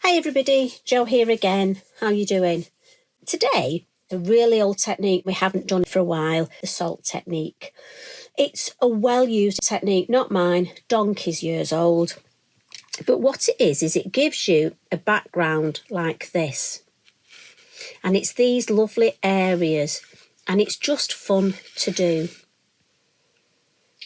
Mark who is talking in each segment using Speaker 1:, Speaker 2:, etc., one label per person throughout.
Speaker 1: Hi everybody, Jo here again. How you doing? Today, a really old technique we haven't done for a while, the salt technique. It's a well-used technique, not mine, donkey's years old. But what it is it gives you a background like this. And it's these lovely areas, and it's just fun to do.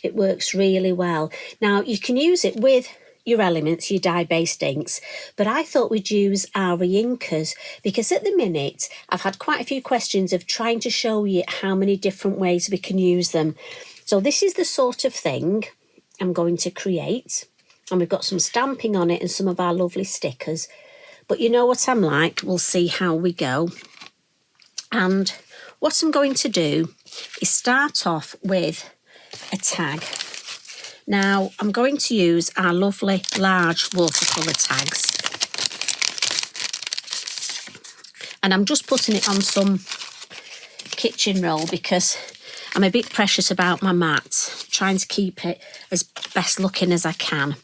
Speaker 1: It works really well. Now, you can use it with your elements, your dye-based inks, but I thought we'd use our reinkers because at the minute I've had quite a few questions of trying to show you how many different ways we can use them. So this is the sort of thing I'm going to create, and we've got some stamping on it and some of our lovely stickers, but you know what I'm like, we'll see how we go. And what I'm going to do is start off with a tag. Now, I'm going to use our lovely large watercolour tags. And I'm just putting it on some kitchen roll because I'm a bit precious about my mat, trying to keep it as best looking as I can.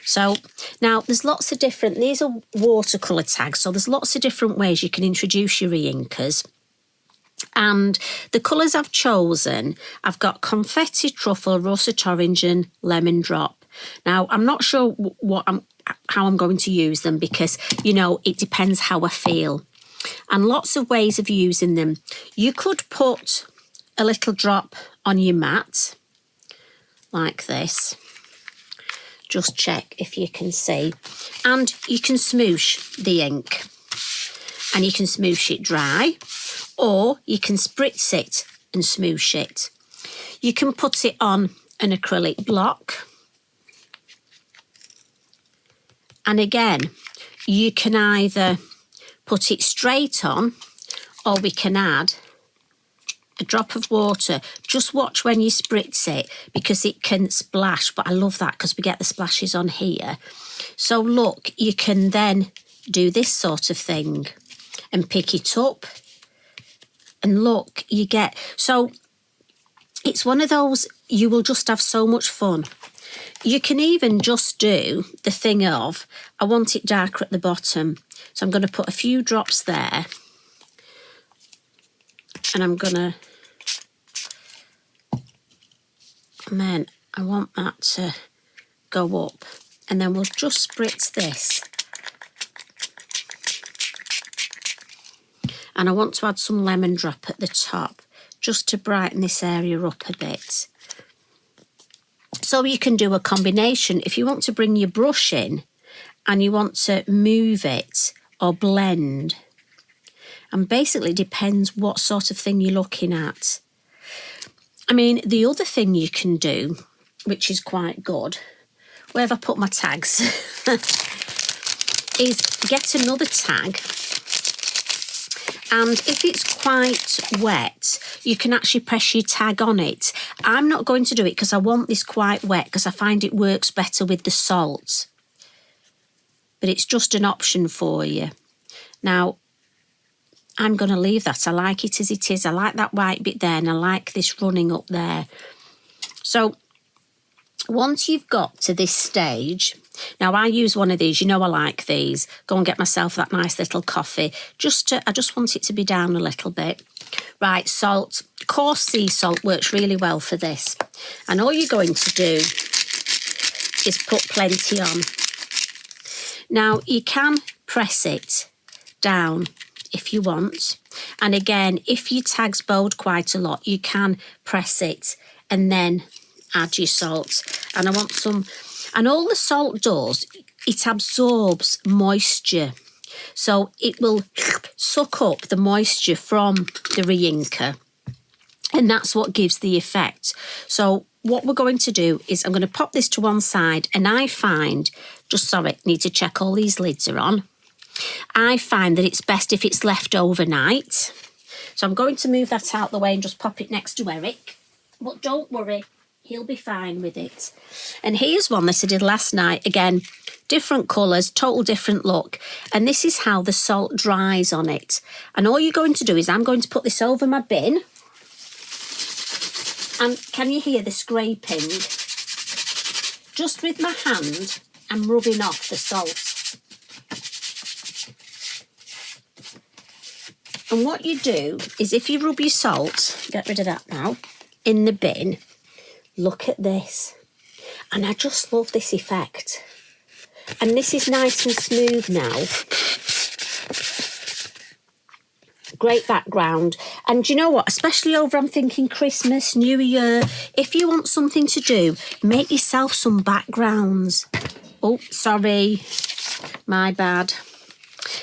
Speaker 1: So, now there's lots of different, these are watercolour tags, so there's lots of different ways you can introduce your reinkers. And the colours I've chosen, I've got confetti, truffle, russet orange and lemon drop. Now, I'm not sure how I'm going to use them because, you know, it depends how I feel. And lots of ways of using them. You could put a little drop on your mat, like this. Just check if you can see. And you can smoosh the ink. And you can smoosh it dry. Or you can spritz it and smoosh it. You can put it on an acrylic block. And again, you can either put it straight on or we can add a drop of water. Just watch when you spritz it because it can splash, but I love that because we get the splashes on here. So look, you can then do this sort of thing and pick it up. And look, you get, so it's one of those, you will just have so much fun. You can even just do the thing of, I want it darker at the bottom. So I'm going to put a few drops there. And I'm going to, and then I want that to go up. And then we'll just spritz this. And I want to add some lemon drop at the top, just to brighten this area up a bit. So you can do a combination. If you want to bring your brush in and you want to move it or blend, and basically it depends what sort of thing you're looking at. I mean, the other thing you can do, which is quite good, where have I put my tags, is get another tag. And if it's quite wet, you can actually press your tag on it. I'm not going to do it because I want this quite wet because I find it works better with the salt. But it's just an option for you. Now, I'm going to leave that. I like it as it is. I like that white bit there and I like this running up there. So, once you've got to this stage, now I use one of these, you know I like these. Go and get myself that nice little coffee. I just want it to be down a little bit. Right, salt. Coarse sea salt works really well for this. And all you're going to do is put plenty on. Now, you can press it down if you want. And again, if your tag's bowed quite a lot, you can press it and then add your salt. And I want some, and all the salt does, it absorbs moisture. So it will suck up the moisture from the reinker. And that's what gives the effect. So what we're going to do is I'm going to pop this to one side, and I find, need to check all these lids are on. I find that it's best if it's left overnight. So I'm going to move that out the way and just pop it next to Eric. But don't worry, he'll be fine with it. And here's one that I did last night. Again, different colours, total different look. And this is how the salt dries on it. And all you're going to do is I'm going to put this over my bin. And can you hear the scraping? Just with my hand, I'm rubbing off the salt. And what you do is if you rub your salt, get rid of that now, in the bin, look at this. And I just love this effect. And this is nice and smooth now. Great background. And do you know what? Especially over, I'm thinking Christmas, New Year. If you want something to do, make yourself some backgrounds. Oh, sorry. My bad.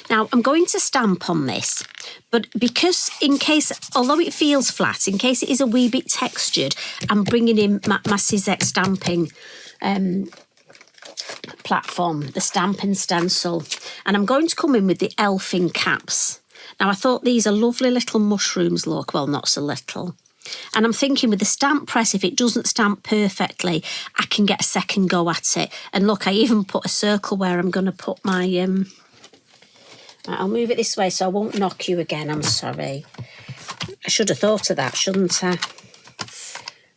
Speaker 1: Now, I'm going to stamp on this. But because in case, although it feels flat, in case it is a wee bit textured, I'm bringing in my Sizzix stamping platform, the stamp and stencil. And I'm going to come in with the Elfin caps. Now, I thought these are lovely little mushrooms look. Well, not so little. And I'm thinking with the stamp press, if it doesn't stamp perfectly, I can get a second go at it. And look, I even put a circle where I'm going to put my... I'll move it this way so I won't knock you again. I'm sorry. I should have thought of that, shouldn't I?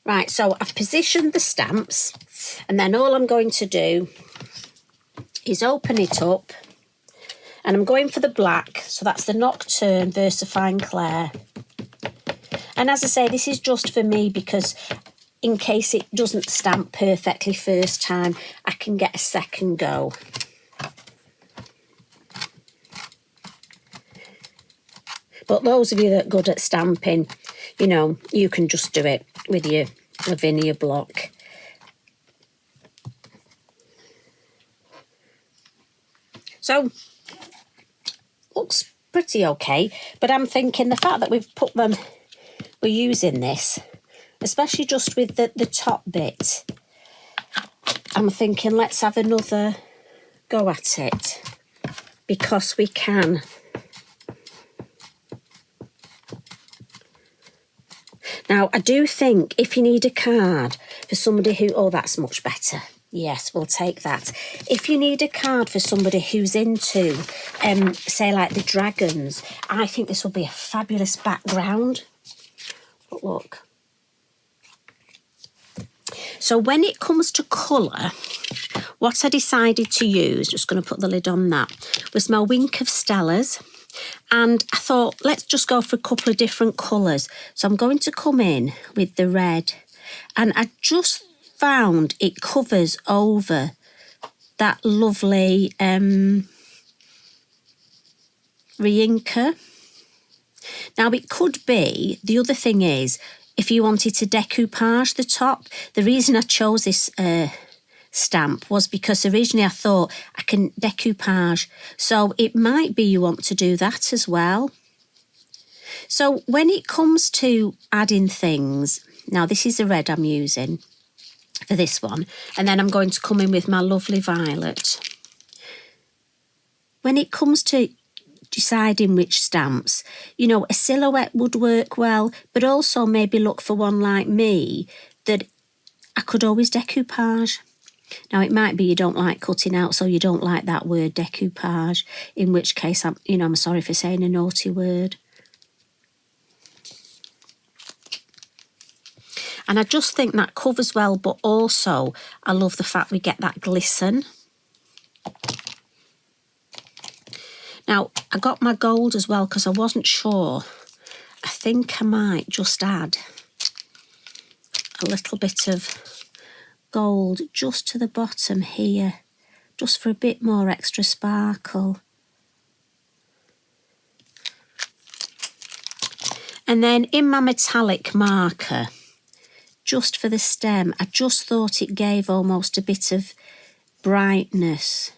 Speaker 1: Right, so I've positioned the stamps. And then all I'm going to do is open it up. And I'm going for the black. So that's the Nocturne Versafine Clair. And as I say, this is just for me because in case it doesn't stamp perfectly first time, I can get a second go. But those of you that are good at stamping, you know, you can just do it with your Lavinia block. So, looks pretty okay. But I'm thinking the fact that we've put them, we're using this, especially just with the top bit, I'm thinking let's have another go at it because we can. Now, I do think if you need a card for somebody who... Oh, that's much better. Yes, we'll take that. If you need a card for somebody who's into, say, like the dragons, I think this will be a fabulous background. But look. So when it comes to colour, what I decided to use, just going to put the lid on that, was my Wink of Stellas. And I thought, let's just go for a couple of different colours. So I'm going to come in with the red. And I just found it covers over that lovely reinker. Now, it could be, the other thing is, if you wanted to decoupage the top, the reason I chose this stamp was because originally I thought I can decoupage. So it might be you want to do that as well. So when it comes to adding things, now this is the red I'm using for this one. And then I'm going to come in with my lovely violet. When it comes to deciding which stamps, you know, a silhouette would work well, but also maybe look for one like me that I could always decoupage. Now, it might be you don't like cutting out, so you don't like that word decoupage, in which case, I'm sorry for saying a naughty word. And I just think that covers well, but also I love the fact we get that glisten. Now, I got my gold as well because I wasn't sure. I think I might just add a little bit of gold just to the bottom here, just for a bit more extra sparkle. And then in my metallic marker, just for the stem, I just thought it gave almost a bit of brightness.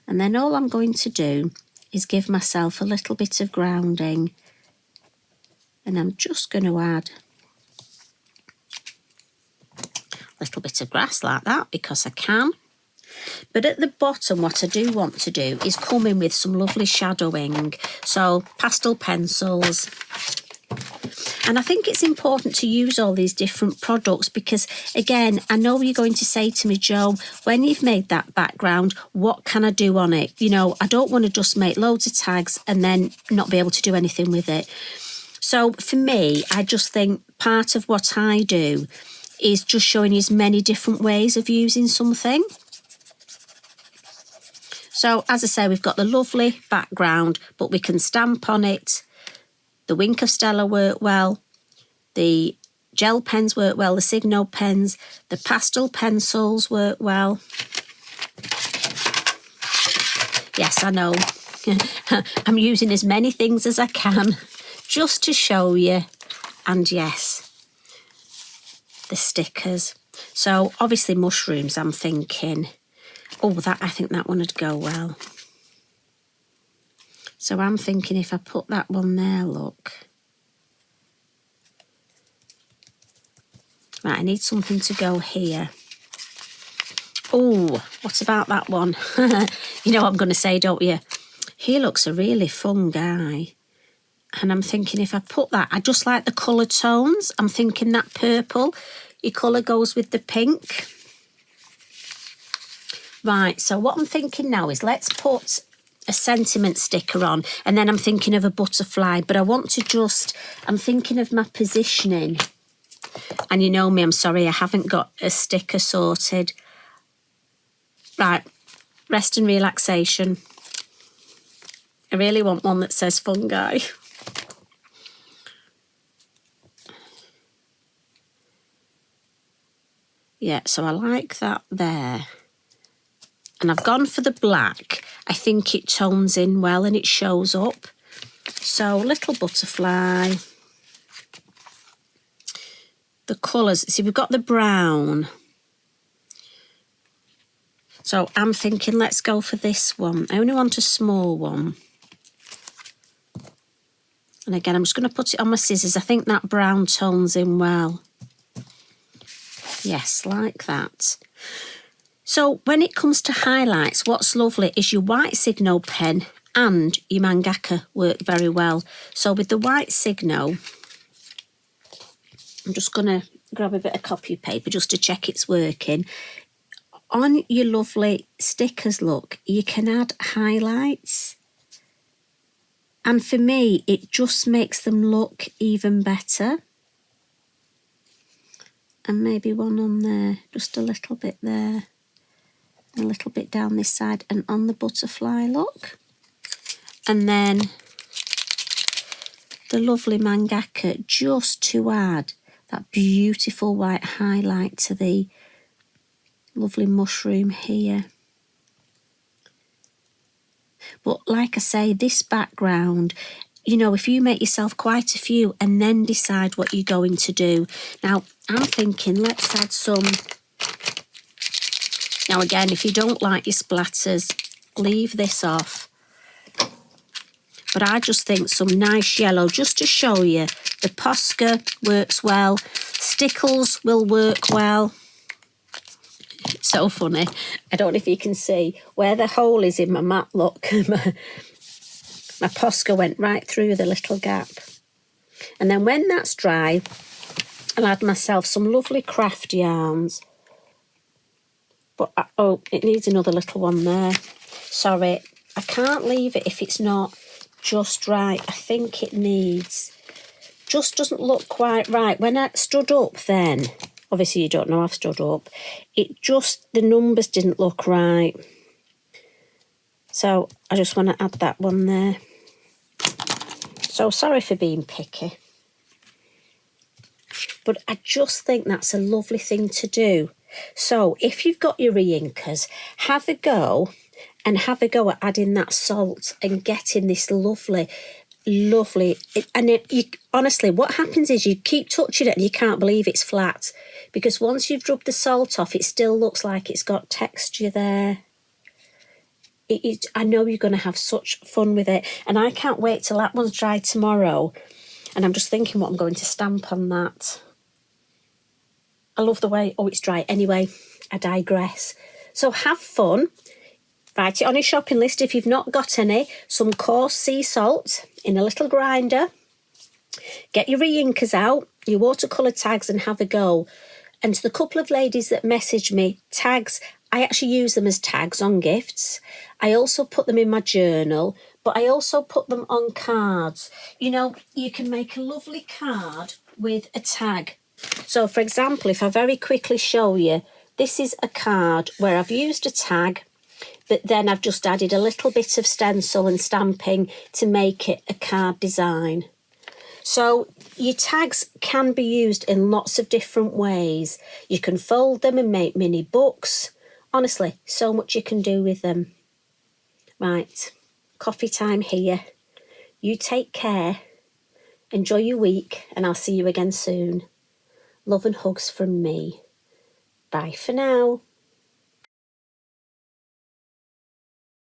Speaker 1: And then all I'm going to do is give myself a little bit of grounding. And I'm just going to add a little bit of grass like that because I can. But at the bottom, what I do want to do is come in with some lovely shadowing. So pastel pencils. And I think it's important to use all these different products because, again, I know you're going to say to me, Jo, when you've made that background, what can I do on it? You know, I don't want to just make loads of tags and then not be able to do anything with it. So for me, I just think part of what I do is just showing you as many different ways of using something. So as I say, we've got the lovely background, but we can stamp on it. The Wink of Stella work well. The gel pens work well. The Signo pens. The pastel pencils work well. Yes, I know. I'm using as many things as I can just to show you. And yes, the stickers. So obviously mushrooms, I'm thinking, oh, I think that one would go well. So I'm thinking if I put that one there, look. Right, I need something to go here. Oh, what about that one? You know what I'm going to say, don't you? He looks a really fun guy. And I'm thinking if I put that, I just like the colour tones. I'm thinking that purple, your colour goes with the pink. Right, so what I'm thinking now is let's put a sentiment sticker on, and then I'm thinking of a butterfly, but I want to just, I'm thinking of my positioning. And you know me, I'm sorry, I haven't got a sticker sorted. Right, rest and relaxation. I really want one that says fungi. Yeah, so I like that there. And I've gone for the black. I think it tones in well and it shows up. So little butterfly. The colours, see we've got the brown. So I'm thinking let's go for this one. I only want a small one. And again, I'm just going to put it on my scissors. I think that brown tones in well. Yes, like that. So when it comes to highlights, what's lovely is your white Signo pen and your mangaka work very well. So with the white Signo, I'm just going to grab a bit of copy paper just to check it's working. On your lovely stickers, look, you can add highlights. And for me, it just makes them look even better. And maybe one on there, just a little bit there. A little bit down this side and on the butterfly, look. And then the lovely mangaka just to add that beautiful white highlight to the lovely mushroom here. But like I say, this background, you know, if you make yourself quite a few and then decide what you're going to do. Now, I'm thinking let's add some. Now again, if you don't like your splatters, leave this off. But I just think some nice yellow, just to show you. The Posca works well. Stickles will work well. So funny. I don't know if you can see where the hole is in my mat, look. my Posca went right through the little gap. And then when that's dry, I'll add myself some lovely craft yarns. But, oh, it needs another little one there. Sorry, I can't leave it if it's not just right. I think it needs, just doesn't look quite right. When I stood up then, obviously you don't know I've stood up, it just, the numbers didn't look right. So I just want to add that one there. So sorry for being picky. But I just think that's a lovely thing to do. So if you've got your re-inkers, have a go at adding that salt and getting this lovely, and honestly, what happens is you keep touching it and you can't believe it's flat, because once you've rubbed the salt off, it still looks like it's got texture there. I know you're going to have such fun with it, and I can't wait till that one's dry tomorrow, and I'm just thinking what I'm going to stamp on that. I love the way, oh, it's dry. Anyway, I digress. So have fun. Write it on your shopping list if you've not got any. Some coarse sea salt in a little grinder. Get your re-inkers out, your watercolour tags, and have a go. And to the couple of ladies that messaged me, tags, I actually use them as tags on gifts. I also put them in my journal, but I also put them on cards. You know, you can make a lovely card with a tag. So, for example, if I very quickly show you, this is a card where I've used a tag but then I've just added a little bit of stencil and stamping to make it a card design. So your tags can be used in lots of different ways. You can fold them and make mini books. Honestly, so much you can do with them. Right, coffee time here. You take care. Enjoy your week, and I'll see you again soon. Love and hugs from me. Bye for now.